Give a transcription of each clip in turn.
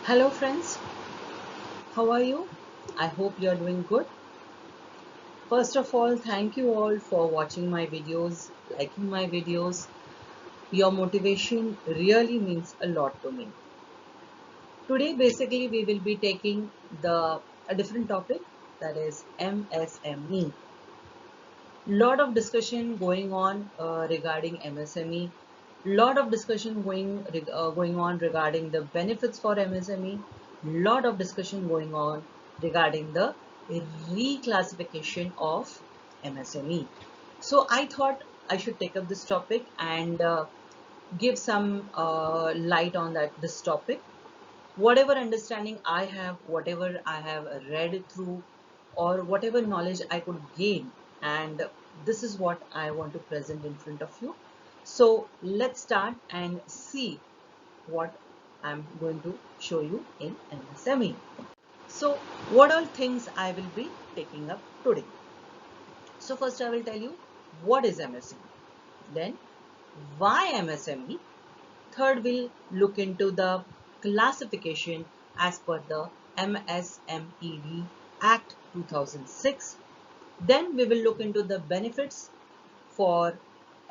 Hello friends, how are you? I hope you are doing good. First of all, thank you all for watching my videos, liking my videos. Your motivation really means a lot to me. Today basically we will be taking a different topic, that is MSME. Lot of discussion going on regarding MSME. Lot of discussion going on regarding the benefits for MSME. Lot of discussion going on regarding the reclassification of MSME. So I thought I should take up this topic and give some light on this topic. Whatever understanding I have, whatever I have read through, or whatever knowledge I could gain, and this is what I want to present in front of you. So let's start and see what I'm going to show you in MSME. So what all things I will be taking up today. So first I will tell you what is MSME, then why MSME. Third, we'll look into the classification as per the MSMED Act 2006. Then we will look into the benefits for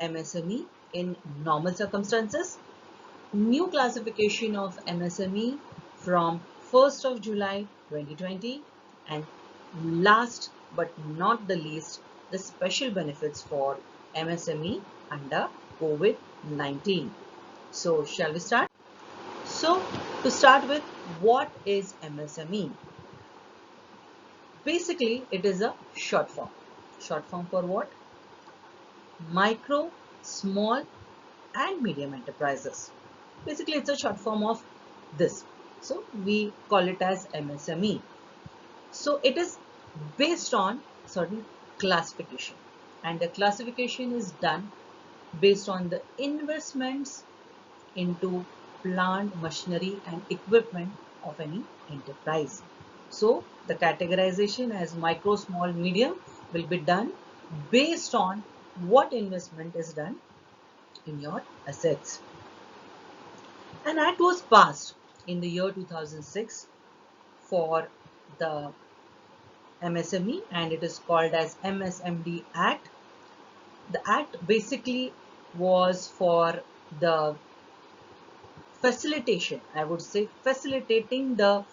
MSME in normal circumstances, new classification of MSME from 1st of July 2020, and last but not the least, the special benefits for MSME under COVID-19. So shall we start? So to start with, what is MSME? Basically, it is a short form. Short form for what? Micro, small and medium enterprises. Basically, it's a short form of this. So we call it as MSME. So it is based on certain classification, and the classification is done based on the investments into plant, machinery and equipment of any enterprise. So the categorization as micro, small, medium will be done based on what investment is done in your assets. An act was passed in the year 2006 for the MSME, and it is called as MSMD Act. The act basically was for the facilitation, I would say facilitating the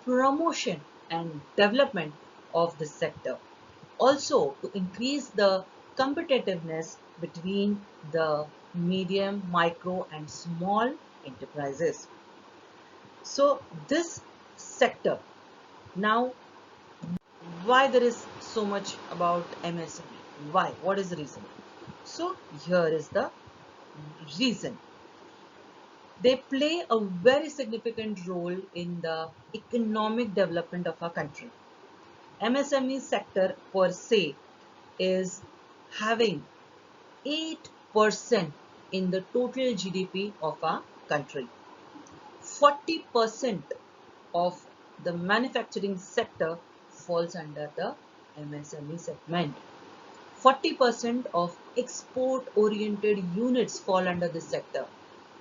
promotion and development of the sector. Also to increase the competitiveness between the medium, micro and small enterprises. So this sector, now why there is so much about MSME? Why? What is the reason? So here is the reason. They play a very significant role in the economic development of our country. MSME sector per se is having 8% in the total GDP of our country. 40% of the manufacturing sector falls under the MSME segment. 40% of export-oriented units fall under this sector.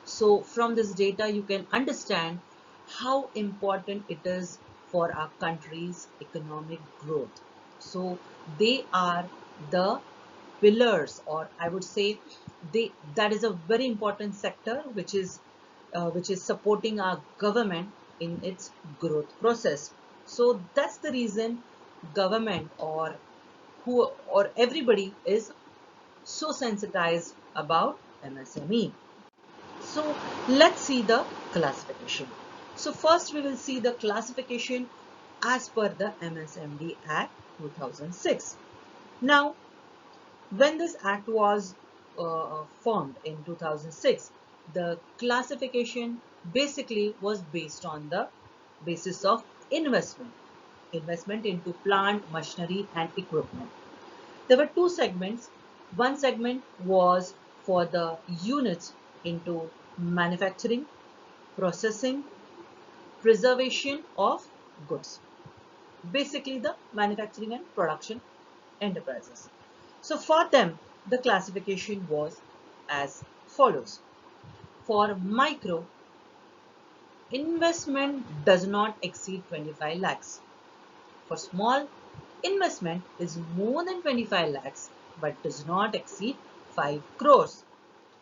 So from this data, you can understand how important it is for our country's economic growth. So they are the pillars, or I would say that is a very important sector which is supporting our government in its growth process. So that's the reason government or everybody is so sensitized about MSME. So let's see the classification. So first we will see the classification as per the MSMD Act 2006. Now, when this act was formed in 2006, the classification basically was based on the basis of investment into plant, machinery and equipment. There were two segments. One segment was for the units into manufacturing, processing, preservation of goods. Basically the manufacturing and production enterprises. So for them, the classification was as follows. For micro, investment does not exceed 25 lakhs. For small, investment is more than 25 lakhs but does not exceed 5 crores.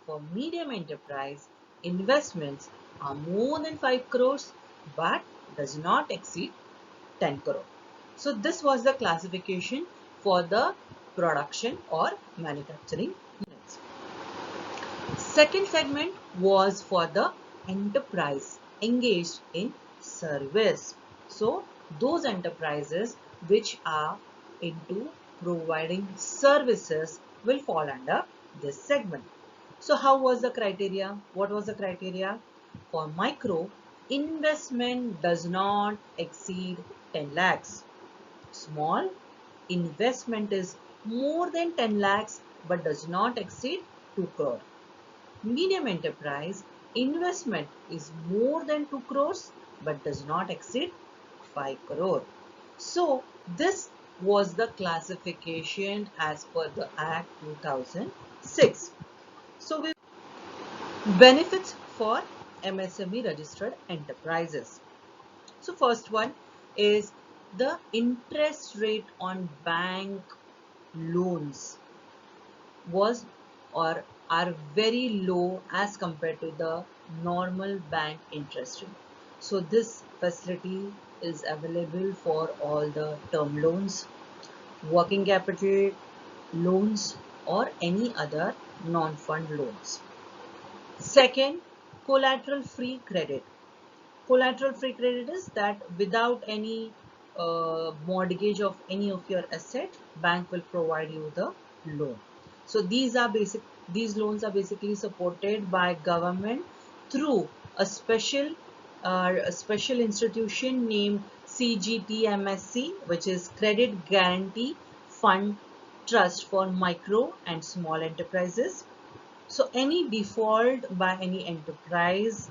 For medium enterprise, investments are more than 5 crores but does not exceed 10 crore. So this was the classification for the production or manufacturing units. Second segment was for the enterprise engaged in service. So those enterprises which are into providing services will fall under this segment. So how was the criteria? What was the criteria? For micro, investment does not exceed 10 lakhs. Small, investment is more than 10 lakhs but does not exceed 2 crore. Medium enterprise, investment is more than 2 crores but does not exceed 5 crore. So this was the classification as per the Act 2006. So we benefits for MSME registered enterprises. So first one is the interest rate on bank loans was or are very low as compared to the normal bank interest rate. So this facility is available for all the term loans, working capital loans or any other non-fund loans. Second, collateral free credit. Collateral free credit is that without any mortgage of any of your asset, bank will provide you the loan. So these loans are basically supported by government through a special institution named CGTMSC, which is Credit Guarantee Fund Trust for Micro and Small Enterprises. So any default by any enterprise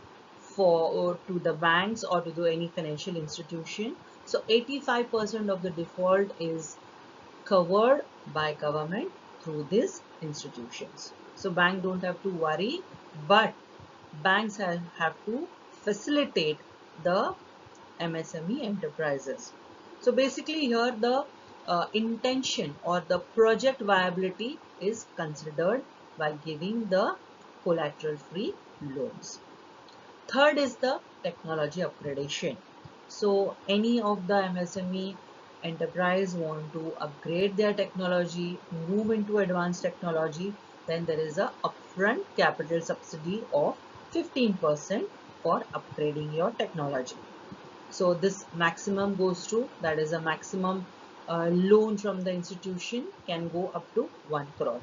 or to the banks or to any financial institution, so 85% of the default is covered by government through these institutions. So banks don't have to worry, but banks have to facilitate the MSME enterprises. So basically here the intention or the project viability is considered by giving the collateral free loans. Third is the technology upgradation. So any of the MSME enterprise want to upgrade their technology, move into advanced technology, then there is a upfront capital subsidy of 15% for upgrading your technology. So this maximum goes to, that is a maximum loan from the institution can go up to 1 crore.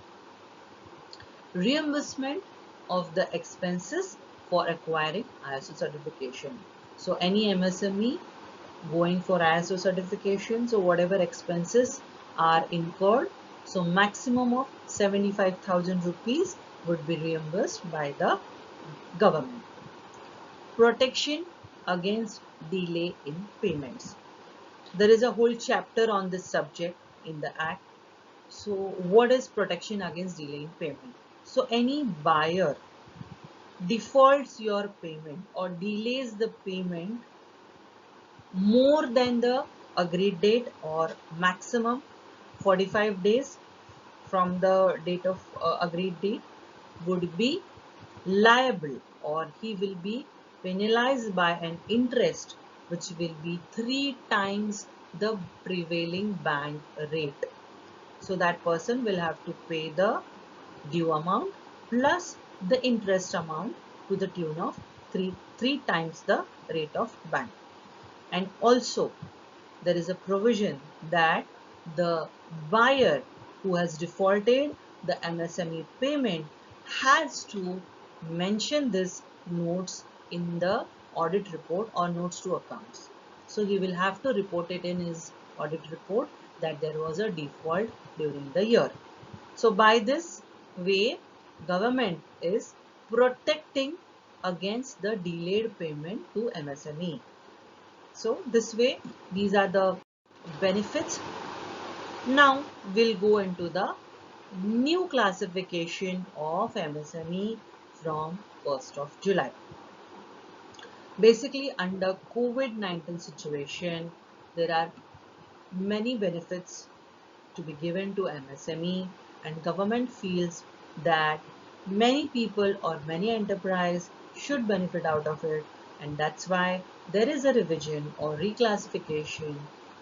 Reimbursement of the expenses for acquiring ISO certification. So any MSME going for ISO certification, so whatever expenses are incurred, so maximum of 75,000 rupees would be reimbursed by the government. Protection against delay in payments. There is a whole chapter on this subject in the Act. So what is protection against delay in payment? So any buyer defaults your payment or delays the payment more than the agreed date or maximum 45 days from the date of agreed date would be liable, or he will be penalized by an interest which will be 3 times the prevailing bank rate. So that person will have to pay the due amount plus the interest amount to the tune of three times the rate of bank. And also there is a provision that the buyer who has defaulted the MSME payment has to mention this notes in the audit report or notes to accounts. So he will have to report it in his audit report that there was a default during the year. So by this way, government is protecting against the delayed payment to MSME. So this way, these are the benefits. Now we'll go into the new classification of MSME from 1st of July. Basically, under COVID-19 situation, there are many benefits to be given to MSME, and government feels that many people or many enterprise should benefit out of it, and that's why there is a revision or reclassification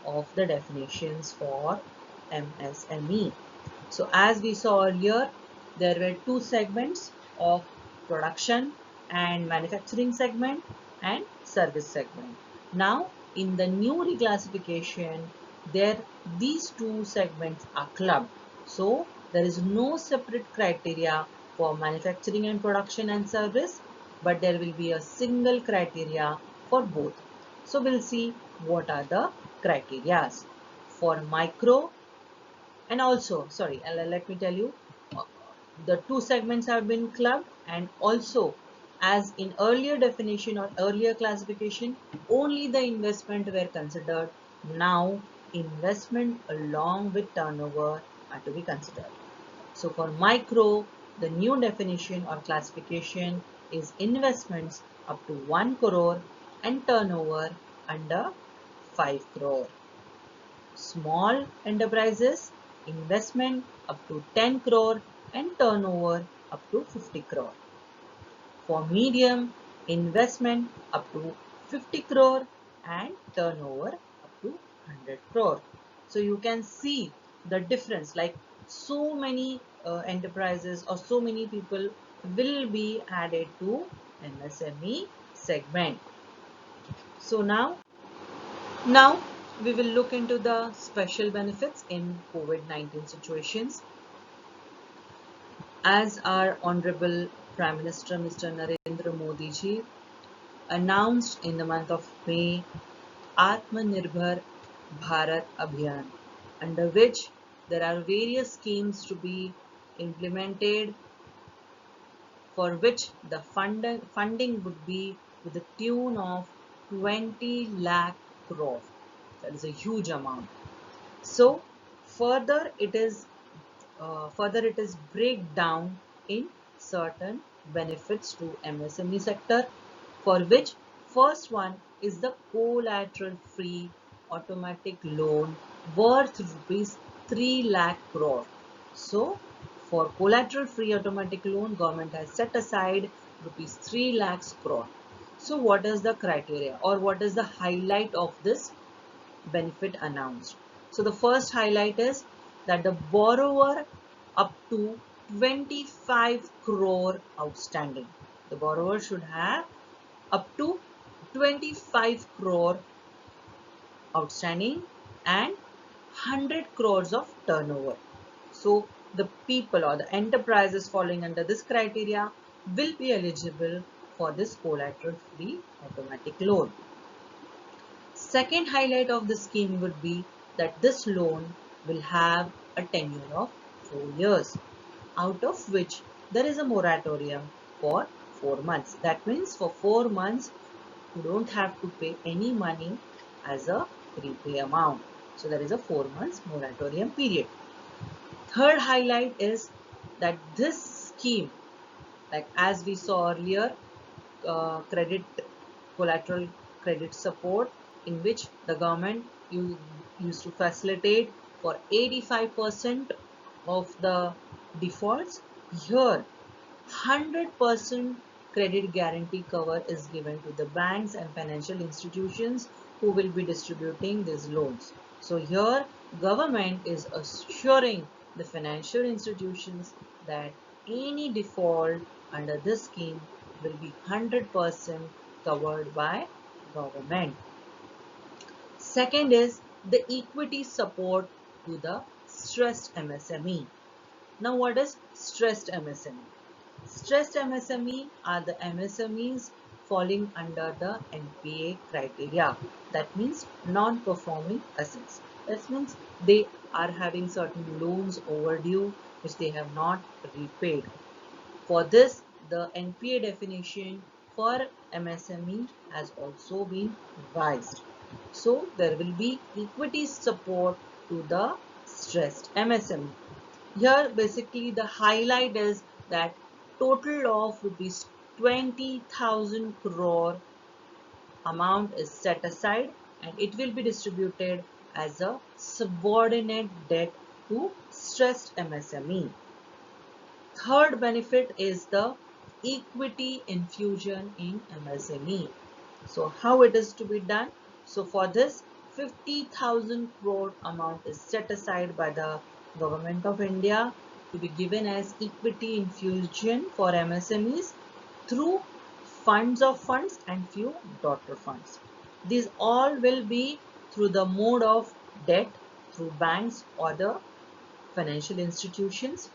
of the definitions for MSME. So as we saw earlier, there were two segments of production and manufacturing segment and service segment. Now in the new reclassification, there these two segments are clubbed. So there is no separate criteria for manufacturing and production and service, but there will be a single criteria for both. So we'll see what are the criterias. For micro, and also, sorry, let me tell you, uh, the two segments have been clubbed, and also as in earlier definition or earlier classification, only the investment were considered. Now investment along with turnover are to be considered. So for micro, the new definition or classification is investments up to 1 crore and turnover under 5 crore. Small enterprises, investment up to 10 crore and turnover up to 50 crore. For medium, investment up to 50 crore and turnover up to 100 crore. So you can see the difference, like so many enterprises or so many people will be added to MSME segment. So now we will look into the special benefits in COVID-19 situations. As our Honorable Prime Minister Mr. Narendra Modi ji announced in the month of May, Atmanirbhar Bharat Abhiyan, under which there are various schemes to be implemented, for which the funding would be with the tune of 20 lakh crore. That is a huge amount. So further it is breakdown in certain benefits to MSME sector, for which first one is the collateral free automatic loan worth rupees 3 lakh crore. So for collateral free automatic loan, government has set aside rupees 3 lakhs crore. So what is the criteria or what is the highlight of this benefit announced? So the first highlight is that the borrower up to 25 crore outstanding. The borrower should have up to 25 crore outstanding and 100 crores of turnover. So the people or the enterprises falling under this criteria will be eligible for this collateral free automatic loan. Second highlight of the scheme would be that this loan will have a tenure of 4 years, out of which there is a moratorium for 4 months. That means for 4 months you don't have to pay any money as a prepay amount. So there is a 4 months moratorium period. Third highlight is that this scheme, like as we saw earlier, credit collateral credit support, in which the government used to facilitate for 85% of the defaults. Here 100% credit guarantee cover is given to the banks and financial institutions who will be distributing these loans. So here government is assuring the financial institutions that any default under this scheme will be 100% covered by government. Second is the equity support to the stressed MSME. Now what is stressed MSME? Stressed MSME are the MSMEs falling under the NPA criteria. That means non-performing assets. That means they are having certain loans overdue which they have not repaid. For this, the NPA definition for MSME has also been revised. So there will be equity support to the stressed MSME. Here basically the highlight is that total of rupees 20,000 crore amount is set aside and it will be distributed as a subordinate debt to stressed MSME. Third benefit is the equity infusion in MSME. So how it is to be done? So for this 50,000 crore amount is set aside by the Government of India to be given as equity infusion for MSMEs through funds of funds and few daughter funds. These all will be through the mode of debt through banks or the financial institutions.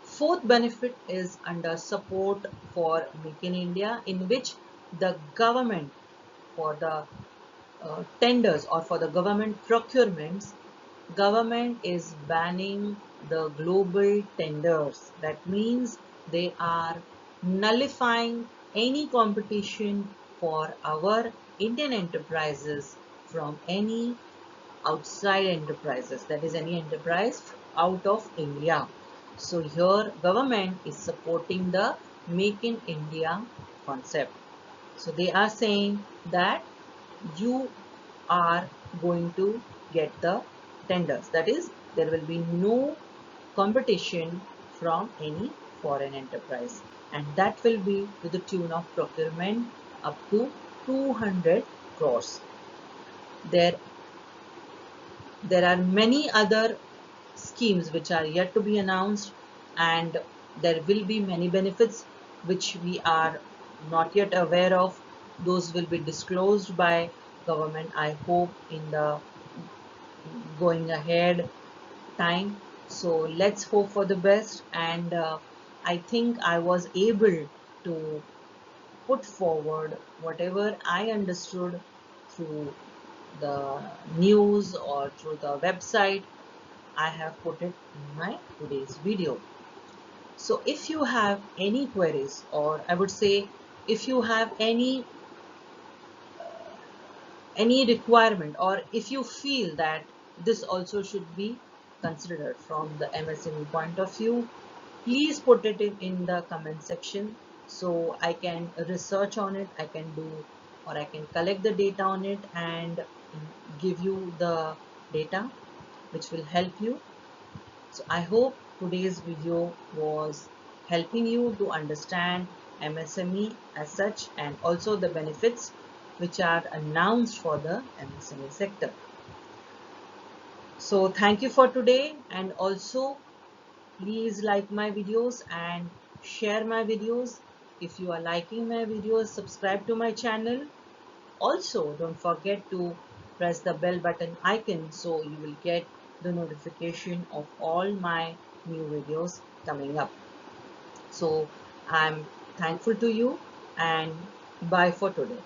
Fourth benefit is under support for Make in India, in which the government for the tenders or for the government procurements, government is banning the global tenders. That means they are nullifying any competition for our Indian enterprises from any outside enterprises, that is any enterprise out of India. So here government is supporting the Make in India concept. So they are saying that you are going to get the tenders. That is, there will be no competition from any foreign enterprise, and that will be to the tune of procurement up to 200 crores. There, there are many other schemes which are yet to be announced, and there will be many benefits which we are not yet aware of. Those will be disclosed by government, I hope, in the going ahead time. So let's hope for the best, and I think I was able to put forward whatever I understood through the news or through the website. I have put it in my today's video. So if you have any queries, or I would say if you have any requirement, or if you feel that this also should be considered from the MSME point of view, please put it in the comment section so I can research on it, I can do, or I can collect the data on it and give you the data which will help you. So I hope today's video was helping you to understand MSME as such, and also the benefits which are announced for the MSME sector. So thank you for today, and also please like my videos and share my videos. If you are liking my videos, subscribe to my channel. Also, don't forget to press the bell button icon so you will get the notification of all my new videos coming up. So I'm thankful to you, and bye for today.